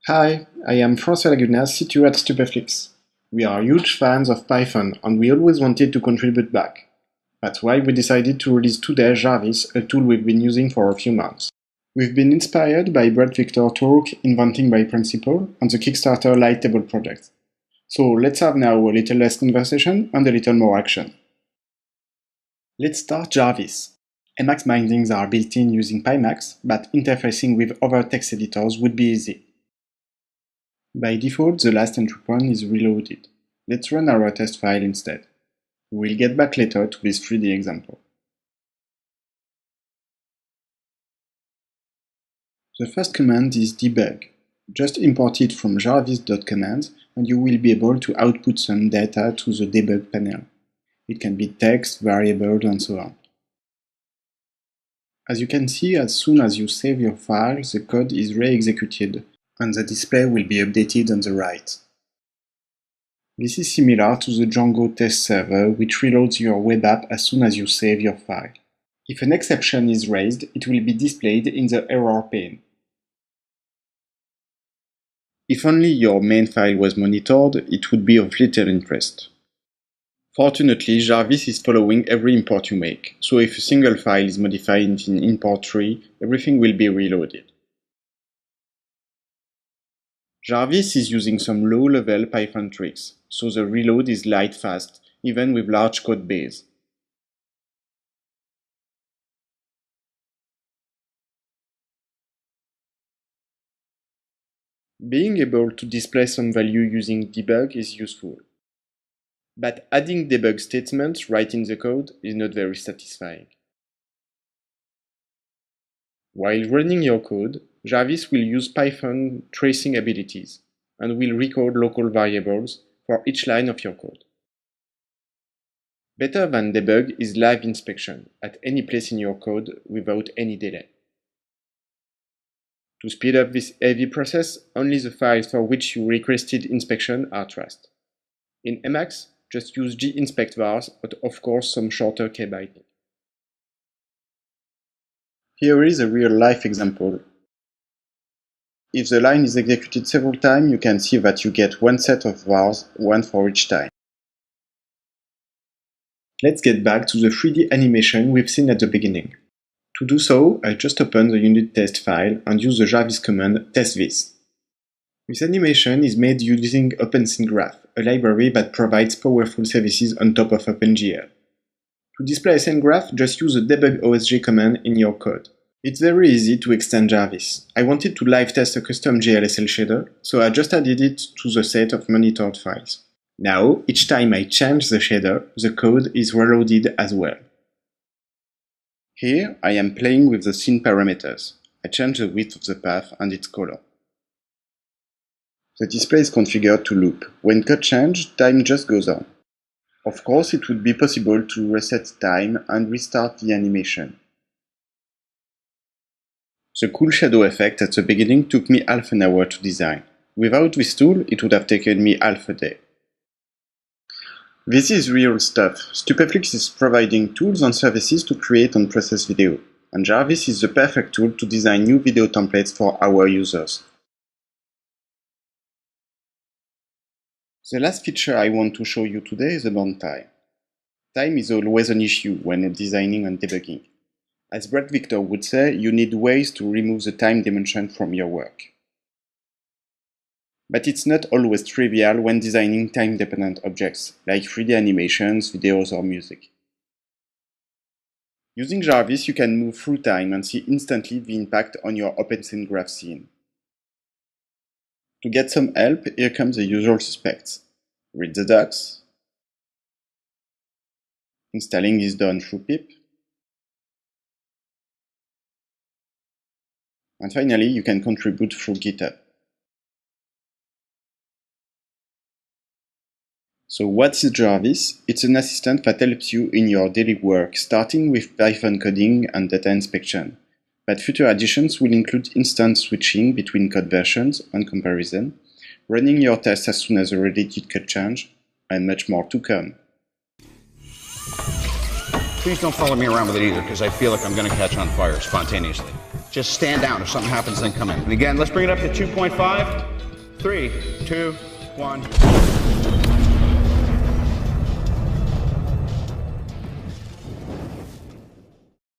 Hi, I am François Laguna, CTO at Stupeflix. We are huge fans of Python and we always wanted to contribute back. That's why we decided to release today Jarvis, a tool we've been using for a few months. We've been inspired by Brett Victor's talk, Inventing by Principle, and the Kickstarter Light Table project. So let's have now a little less conversation and a little more action. Let's start Jarvis. Emacs bindings are built in using Pimax, but interfacing with other text editors would be easy. By default, the last entry point is reloaded. Let's run our test file instead. We'll get back later to this 3D example. The first command is debug. Just import it from jarvis.command and you will be able to output some data to the debug panel. It can be text, variables, and so on. As you can see, as soon as you save your file, the code is re-executed and the display will be updated on the right. This is similar to the Django test server, which reloads your web app as soon as you save your file. If an exception is raised, it will be displayed in the error pane. If only your main file was monitored, it would be of little interest. Fortunately, Jarvis is following every import you make, so if a single file is modified in import tree, everything will be reloaded. Jarvis is using some low-level Python tricks, so the reload is light fast, even with large code base. Being able to display some value using debug is useful. But adding debug statements right in the code is not very satisfying. While running your code, Jarvis will use Python tracing abilities and will record local variables for each line of your code. Better than debug is live inspection at any place in your code without any delay. To speed up this heavy process, only the files for which you requested inspection are traced. In Emacs, just use ginspect_vars, but of course some shorter k-binding. Here is a real-life example. If the line is executed several times, you can see that you get one set of vars, one for each time. Let's get back to the 3D animation we've seen at the beginning. To do so, I just open the unit test file and use the Jarvis command test this. This animation is made using OpenSceneGraph, a library that provides powerful services on top of OpenGL. To display a scene graph, just use the debug OSG command in your code. It's very easy to extend Jarvis. I wanted to live test a custom GLSL shader, so I just added it to the set of monitored files. Now, each time I change the shader, the code is reloaded as well. Here, I am playing with the scene parameters. I change the width of the path and its color. The display is configured to loop. When code changes, time just goes on. Of course, it would be possible to reset time and restart the animation. The cool shadow effect at the beginning took me half an hour to design. Without this tool, it would have taken me half a day. This is real stuff. Stupeflix is providing tools and services to create and process video, and Jarvis is the perfect tool to design new video templates for our users. The last feature I want to show you today is about time. Time is always an issue when designing and debugging. As Brett Victor would say, you need ways to remove the time dimension from your work. But it's not always trivial when designing time-dependent objects, like 3D animations, videos, or music. Using Jarvis, you can move through time and see instantly the impact on your OpenSceneGraph scene. To get some help, here comes the usual suspects. Read the docs. Installing is done through pip. And finally, you can contribute through GitHub. So what is Jarvis? It's an assistant that helps you in your daily work, starting with Python coding and data inspection. But future additions will include instant switching between code versions and comparison, running your tests as soon as a related code change, and much more to come. Please don't follow me around with it either, because I feel like I'm going to catch on fire spontaneously. Just stand down. If something happens, then come in. And again, let's bring it up to 2.5. 3, 2, 1.